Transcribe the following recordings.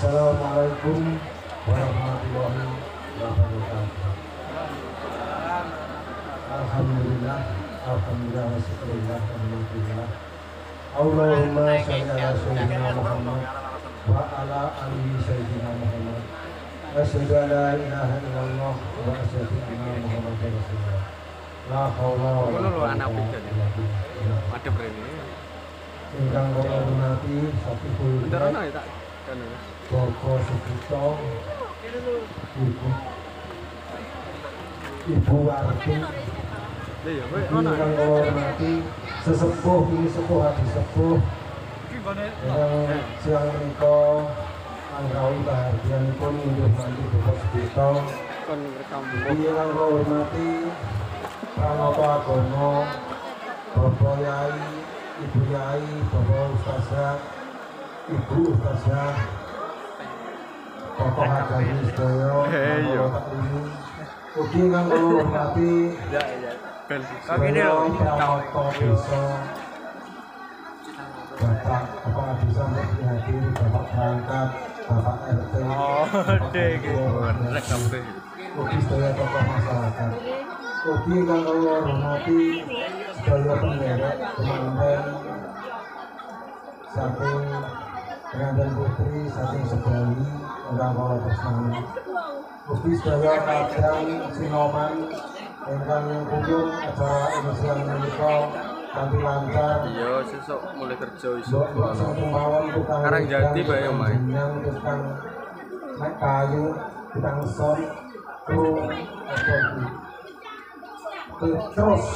Assalamualaikum warahmatullahi wabarakatuh. Alhamdulillah, alhamdulillah, syukurillah, alhamdulillah. Allahumma sholli ala sayyidina Muhammad wa ala alihi sayyidina Muhammad. Asyhadu an la ilaha illallah wa asyhadu anna Muhammadar Rasulullah. La haula wa la quwwata illa billah. Madep rene. Ingkang kula hormati Sapihul Bentar ana ya tak. Joko Sugito, Ibu Warti, ingkang kula hormati sesepuh ini sepuh hadi sepuh yang siang menika anggrawi bahagianipun inggih mantu Joko Sugito. Ingkang kula hormati Pranoto Agono, Bapak Yai, Ibu Yai, Bapak Ustazah, Ibu Ustazah, Bapak Hagani sedaya, Bapak ini, ugi ingkang kula hormati sedaya Pranoto Desa, Bapak Desa hadir, Bapak Perangkat, Bapak RT, ugi sedaya tokoh masyarakat. Ugi ingkang kula hormati sedaya penderek pengantin saking pengantin putri saking Sebali ingkang kula tresnani. Ugi sedaya kadang sinoman ingkang kunjung acara emosian menika kanthi lancar. Iya, sesuk mulai kerja iso. Sekarang jadi bae omahe. Tukang nek kayu, tukang son, kru terus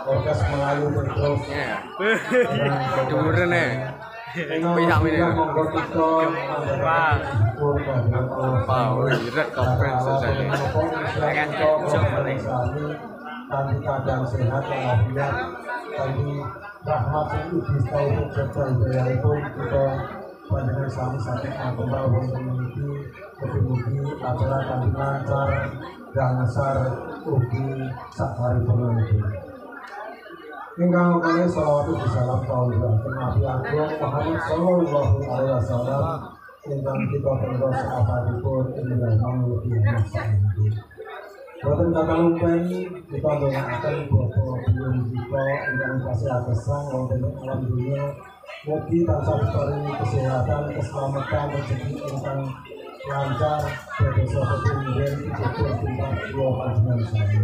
Orkes Melayu terus Dhuwuren e. Pihak ini. Wow, iret kabeh sesane. Tanti keadaan sehat walafiat, tanti rahmat uji taufik serta hidayahipun kita panjenengan sami sakit kembal wonten niki mugi-mugi acara kanthi lancar dangsar ugi sakaripun iki. Ingkang kali salawat salam kaulaken Nabi Agung Muhammad sallallahu alaihi wasallam ingkang kita tenggo sahabatipun ingkang mugi masalah. Boten kata lumpen kita ndongaaken Bapak Biyun kita ingkang kasih atesan wonten alam dunia. Mugi tansah paringi kesehatan, keselamatan, rezeki ingkang lancar, dados kepengen dijupuk tingkat kula panjenengan saya.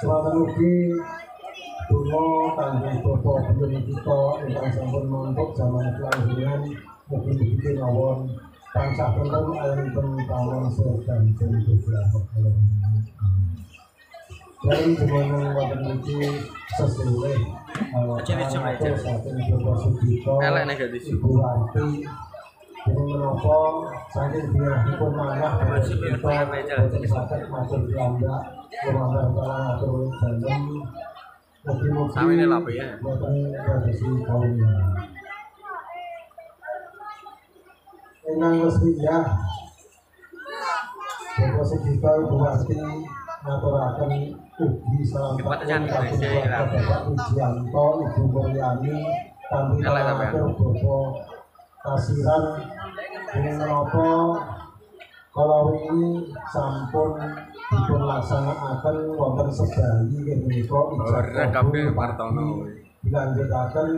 Selamat ugi donga kangge Bapak Biyun kita ingkang sampun mantuk jaman kelahiran, mugi-mugi mawon tansah tentrem ayunipun pawon surga jeneng dari jemaah wonten niki sesuai saking Joko Sugito, Ibu Warti, ini menapa saking biaripun manah kita boten saged matur piyambak lumantar kala atur dalem mugi-mugi boten tradisi kaum ingkang resmiyah Joko Sugito, Ibu Warti ngaturaken ugi salam kagem Bapak Wijianto, Ibu Mulyani, kanthi matur Bapak Kasiran ing menapa kala wingi sampun dipun laksanakaken wonten Sebali nggih menika ijab kabeh Partono dilanjutaken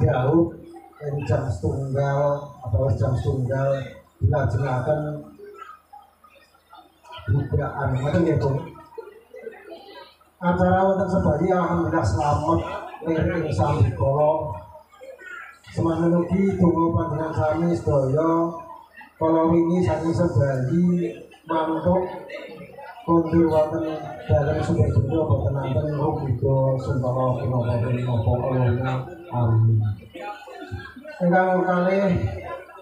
dialog ing jam setunggal atau jam setunggal dilajengaken bukaan ngoten nggih Bu. Acara wonten Sebali alhamdulillah selamat ing sami kala. Semanten ugi donga panjenengan sami sedaya kala wingi saking Sebali mantuk kondur wonten dalem Sumbadaya boten nanten rumiga sumpama punapa kula amin. Ingkang kalih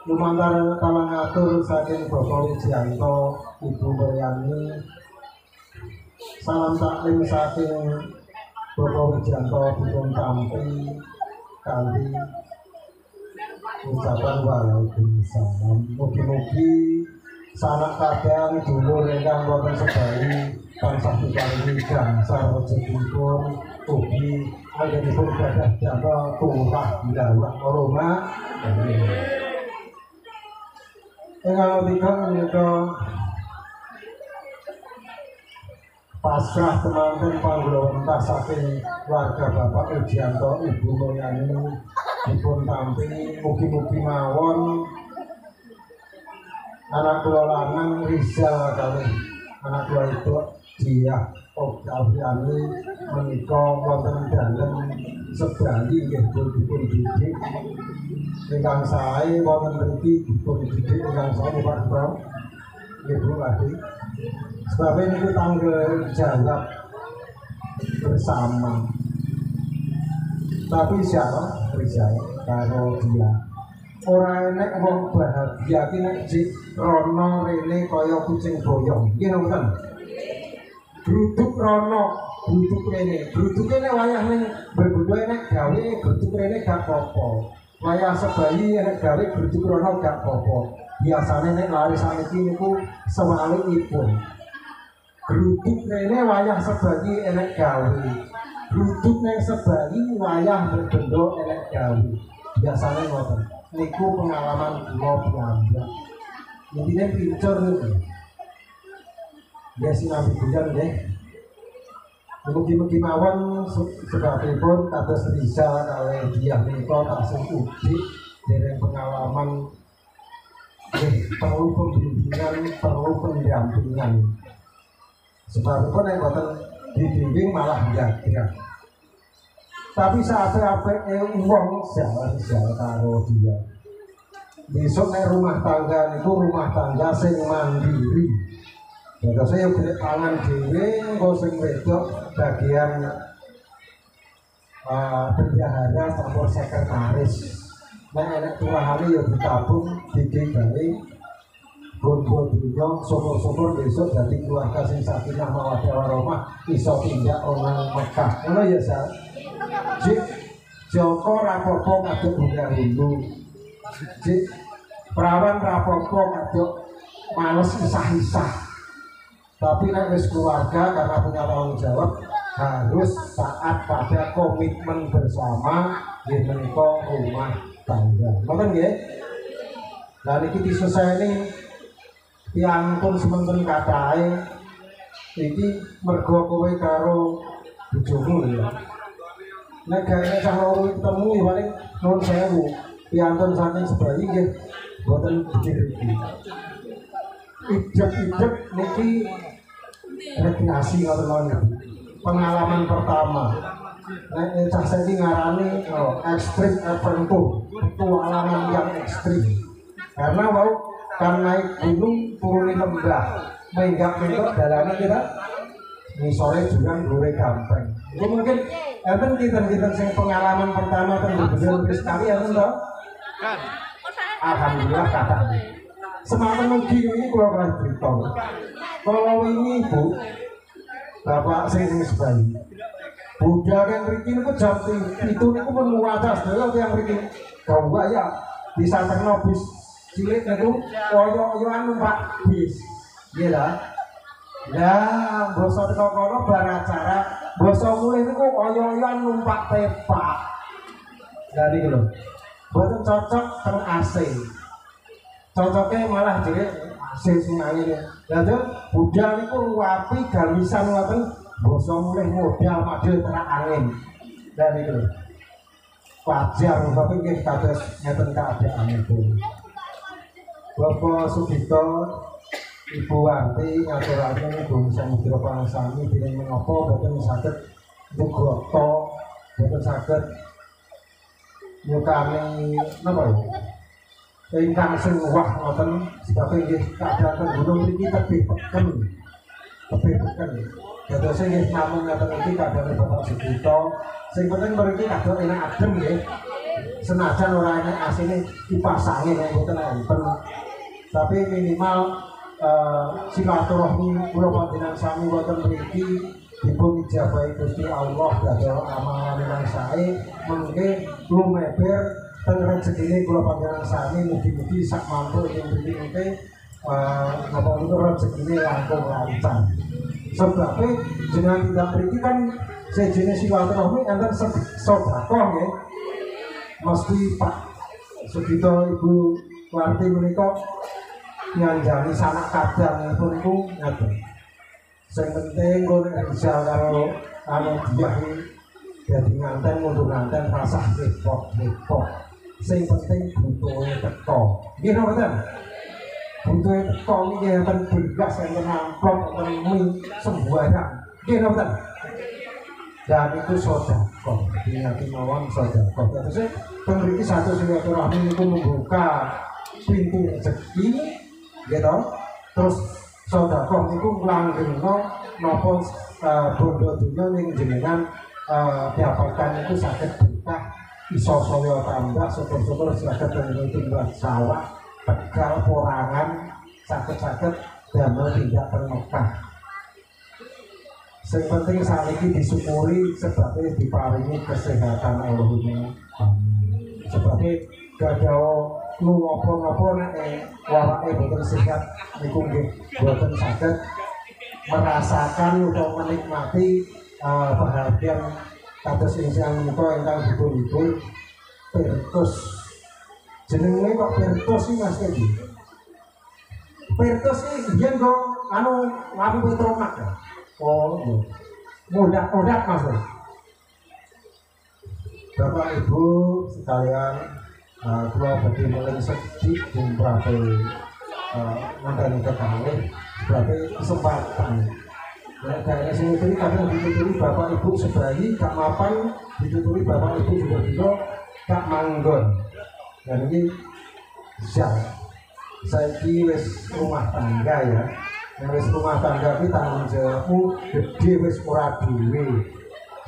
lumantar kalang atur saking Bapak Wijianto, Ibu Mulyani, salam taklim saking Bapak Wijianto dipun tampi kanthi ucapan waalaikumsalam. Mugi-mugi sanak kadang dulur ingkang wonten Sebali tansah diparingi gangsal rezekinipun ugi anggenipun gadah damel turah dilawak aroma. Ingkang ketiga menika pasrah temanten panggulawentah saking warga Bapak Ujianto Ibu Mulyani dipun tampi mugi-mugi mawon anak kula lanang Rizal kalih anak kula itu Diah Oktaviani menika wonten dalem Sebayi nggih dipun didik ingkang sae wonten mriki dipun didik ingkang sae Pak Bro nggih Bu Ladi sebab ini tanggal jawab bersama tapi siapa Rizal karo dia ora enek wong bahagia ki nek jek rono rene kaya kucing boyong iki ngoten gruduk rono gruduk rene wayah ning berbeda nek gawe gruduk rene gak apa-apa wayah Sebayi nek gawe gruduk rono gak apa-apa biasane nek lari saniki niku sewalikipun gruduk rene wayah Sebayi enek gawe gruduk nek Sebayi wayah berbeda enek gawe biasane ngoten niku pengalaman kula piyambak. Intine pincur niku. Ya sinambi bulan nggih. Mugi-mugi mawon sebabipun kados Rizal kalih Diah menika taksih ugi dereng pengalaman perlu pembimbingan, perlu pendampingan. Sebabipun nek boten dibimbing malah jaga. Tapi saat-saat wong jalan karo dia. Besok nek rumah tangga niku rumah tangga sing mandiri. Jadi saya golek pangan dhewe, engko sing wedok bagian bendahara campur sekretaris. Nek enek turahane ya ditabung digawe gon-gon dunya syukur-syukur besok dadi keluarga sing sakinah mawaddah warahmah iso pindah orang Mekah. Ngono ya, Sal. Jik Joko rapopo kaduk bunga rindu jik perawan rapopo kaduk males isah-isah tapi nek wis keluarga karena punya tanggung jawab harus taat pada komitmen bersama di menika rumah tangga ngoten nggih lah niki disuseni piantun sementara katahe iki mergo kowe karo bojomu ya nek gawe cah loro ketemu ya paling nuwun sewu piantun saking Sebayi nggih boten pikir iki ijek-ijek niki rekreasi ngoten pengalaman pertama nek cah sing ngarani ekstrim adventure petualangan yang ekstrim karena mau kan naik gunung turun lembah menggak-menggok dalamnya kita sore juga glore gampang. Itu mungkin enten kita sing pengalaman pertama ten bener sekali ya toh? Kan. Alhamdulillah kata. Semakin ugi ini kula kan cerita. Kalau ini Bu Bapak sing Sebayi. Budal yang mriki niku jam 7 niku pun wadas lho yang mriki. Kau ya bisa terno bis cilik niku koyo-koyoan numpak bis. Nggih lah. Lah, basa teko kono bar acara, basa mulih niku kaya-kayan numpak tepak. Lah niki lho. Boten cocok teng AC. Cocoke malah dhewe AC sing angin. Lah to, budal niku ruwapi gamisan ngoten, basa mulih modal madhel terak angin. Lah niki lho. Wajar bapak nggih kados ngeten keadaanipun. Bapak Sugito Ibu Wanti ngaturaken Ibu Samudra Pangsami dening menapa boten saged mugoto boten saged nyukani napa ingkang sing wah ngoten sebab nggih keadaan gunung mriki tebih peken dados nggih namung ngaten iki kadang Bapak Sugito sing penting mriki kadang enak adem nggih senajan ora enak asine kipas angin yang boten enten tapi minimal silaturahmi kula panjenengan sami wonten mriki dipun ijabahi Gusti Allah dados amalan ingkang sae mengke lumeber teng rezekine kula panjenengan sami mugi-mugi sak mampu ing mriki napa niku rezekine langkung lancar sebab jenengan tidak mriki kan sejenis silaturahmi enten sedekah nggih mesti Pak Sugito Ibu Warti menika nyanjani sanak kadangipun iku ngaten. Sing penting kok nek Rizal karo dia iki dadi nganten mundur nganten rasah repot. Sing penting butuhe teko. Nggih napa mboten? Butuhe teko niki enten begas enten amplop enten mie sembarang. Nggih napa mboten? Dan itu sedekah. Ingat mawon sedekah. Terus pemberi satu silaturahmi itu membuka pintu rezeki, gitu. Terus sedekah itu langgengno napa bondo dunya ning jenengan dapatkan itu saged berkah iso saya tambah syukur-syukur saged tinggal sawah tegal porangan saged damel tidak termekah. Sing penting sakniki disyukuri sebabnya diparingi kesehatan Allahumma amin. Sebabnya gadah nu napa-napa nek warake boten sehat niku nggih boten saged merasakan utawa menikmati bahagian kados ingkang menika ingkang betul-betul pertus. Jenenge kok pertus iki Mas Edi. Pertus iki biyen kok ngapu petromak ya. Oh, mudah-mudah Mas. Bapak Ibu sekalian, kula badhe mulai sedih jumrahe ngandani kekalih berarti kesempatan. Nah, daerah sini tadi kadang dituturi Bapak Ibu sebayi gak mapan, dituturi Bapak Ibu juga gak manggon. Dan ini saya wis rumah tangga ya. Yang wis rumah tangga iki tanggung jawabmu gede wis ora dhewe.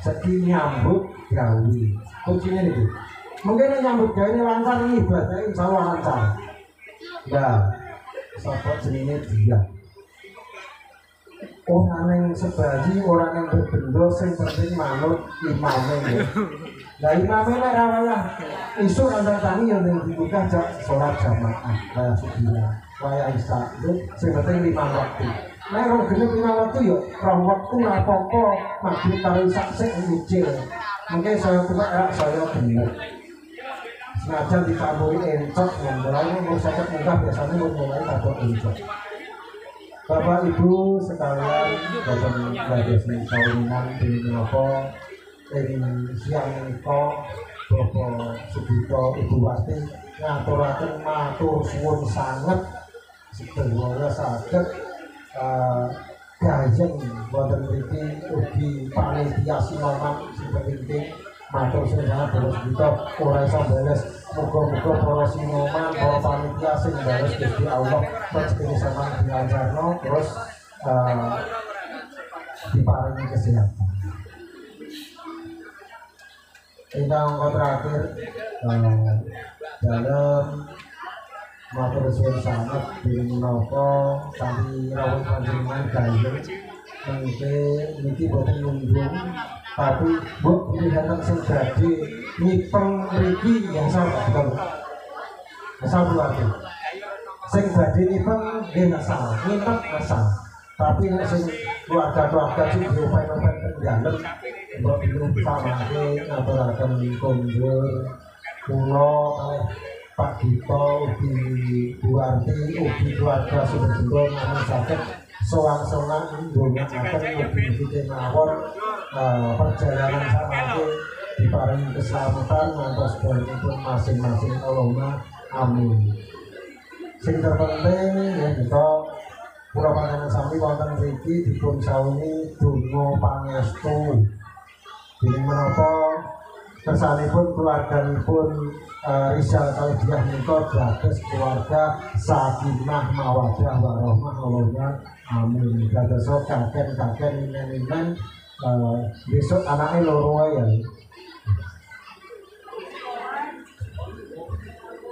Saiki nyambut gawe. Kuncinya niku. Mungkin nyambut gawe ini lancar nih ibadah insyaallah lancar. Nah, sapa jenenge dia. Orang yang sebaji, orang yang berbendo, sing penting manut imamnya. Nah imamnya nek rawayah isu antar tani yang dibuka sholat jamaah, kaya subuh, kaya isya itu sing penting 5 waktu. Nek rong genep 5 waktu yo, rong waktu apa-apa maghrib karo isya sik nyicil. Mungkin saya tuh saya bener. Senajan dicampuri encok, mulai umur 50 munggah biasanya mulai kado encok. Bapak Ibu sekalian, boten dados kawinan di menapa ing siang menika Bapak Sudito Ibu Wati ngaturaken matur suwun sanget sedaya saged gayeng wonten mriki ugi panitia sinoman sing penting matur suwun sanget Bapak Sudito ora iso beres. Muga-muga para sinoman, para panitia sing bares Gusti Allah rezeki sampeyan dilancarno terus diparingi kesehatan. Ingkang terakhir dalam matur suwun sanget menapa kanthi rawuh panjenengan gayeng mengke niki boten nyunggung tapi mbok pilihan sing dadi nyipeng mriki yang salah betul. Asal keluarga. Sing dadi nyipeng nggih asal, nyipeng asal. Tapi nek sing keluarga-keluarga sing diupayakan penjalen mbok bingung samangke ngaturaken kunjur kula kalih Pak Dito ugi Bu Arti ugi keluarga sedherek namung saged sowan-sowan ndongaaken ugi mawon perjalanan samangke diparingi keselamatan ngantos barengipun masing-masing Allahumma amin. Sing terpenting menika kula panjenengan sami wonten mriki dipun sawungi donga pangestu. Dening menapa kesanipun keluarganipun Rizal Kalbiah menika dados keluarga sakinah mawaddah warahmah Allahumma amin. Dados kakek-kakek nenen besok anaknya loro ya.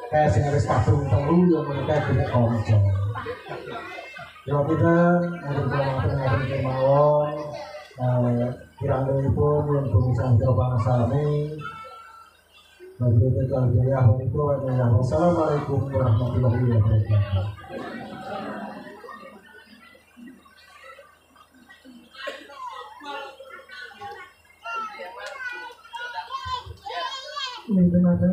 Kayak sing wis kadung telu yo menika dene kanca. Yo kita ngatur kemawon kirang-kirangipun nyuwun sanjaya bangsane. Wassalamualaikum warahmatullahi wabarakatuh. Ini ada